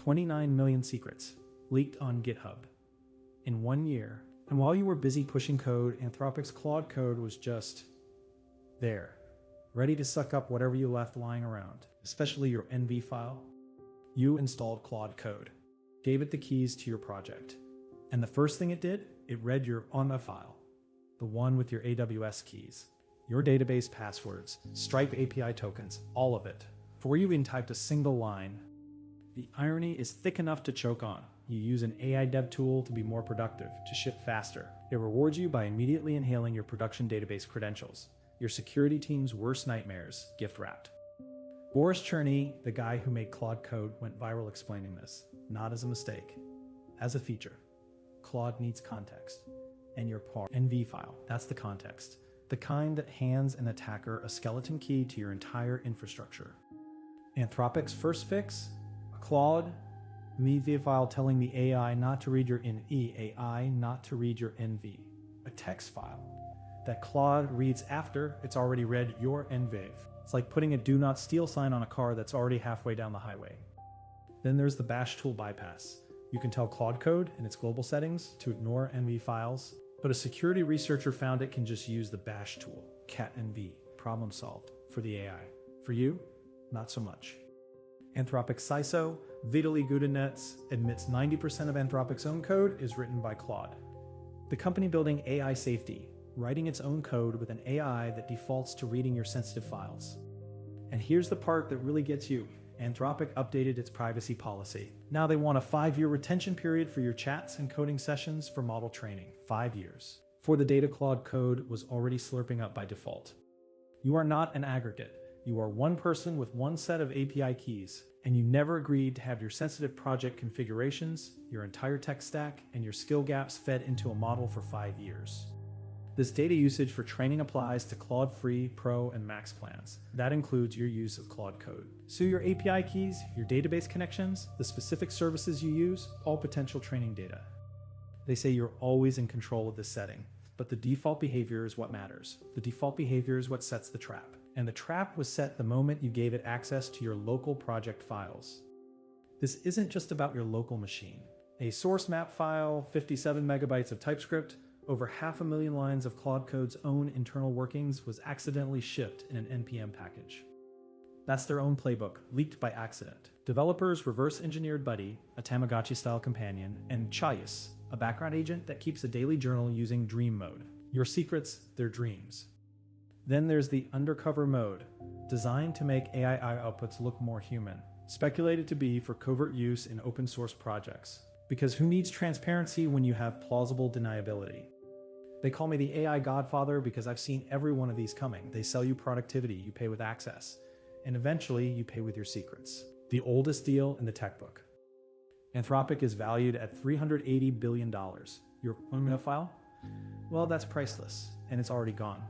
29 million secrets leaked on GitHub in 1 year. And while you were busy pushing code, Anthropic's Claude Code was just there, ready to suck up whatever you left lying around, especially your NV file. You installed Claude Code, gave it the keys to your project, and the first thing it did, it read your ONA file, the one with your AWS keys, your database passwords, Stripe API tokens, all of it. Before you even typed a single line. The irony is thick enough to choke on. You use an AI dev tool to be more productive, to ship faster. It rewards you by immediately inhaling your production database credentials, your security team's worst nightmares, gift-wrapped. Boris Cherny, the guy who made Claude Code, went viral explaining this, not as a mistake, as a feature. Claude needs context, and your NV file, that's the context. The kind that hands an attacker a skeleton key to your entire infrastructure. Anthropic's first fix? Claude NV file telling the AI not to read your AI not to read your NV. A text file that Claude reads after it's already read your NV. It's like putting a do not steal sign on a car that's already halfway down the highway. Then there's the bash tool bypass. You can tell Claude Code in its global settings to ignore NV files, but a security researcher found it can just use the bash tool, cat NV, problem solved, for the AI. For you, not so much. Anthropic CISO, Vitaly Gudinets, admits 90% of Anthropic's own code is written by Claude. The company building AI safety, writing its own code with an AI that defaults to reading your sensitive files. And here's the part that really gets you. Anthropic updated its privacy policy. Now they want a 5-year retention period for your chats and coding sessions for model training. 5 years. For the data Claude Code was already slurping up by default. You are not an aggregate. You are one person with one set of API keys, and you never agreed to have your sensitive project configurations, your entire tech stack, and your skill gaps fed into a model for 5 years. This data usage for training applies to Claude Free, Pro, and Max plans. That includes your use of Claude Code. So your API keys, your database connections, the specific services you use, all potential training data. They say you're always in control of this setting, but the default behavior is what matters. The default behavior is what sets the trap. And the trap was set the moment you gave it access to your local project files. This isn't just about your local machine. A source map file, 57 megabytes of TypeScript, over 500,000 lines of Claude Code's own internal workings was accidentally shipped in an NPM package. That's their own playbook, leaked by accident. Developers reverse-engineered Buddy, a Tamagotchi-style companion, and Chayas, a background agent that keeps a daily journal using dream mode. Your secrets, their dreams. Then there's the undercover mode, designed to make AI outputs look more human, speculated to be for covert use in open source projects. Because who needs transparency when you have plausible deniability? They call me the AI godfather because I've seen every one of these coming. They sell you productivity, you pay with access, and eventually you pay with your secrets. The oldest deal in the tech book. Anthropic is valued at $380 billion. Your ONA file? Well, that's priceless, and it's already gone.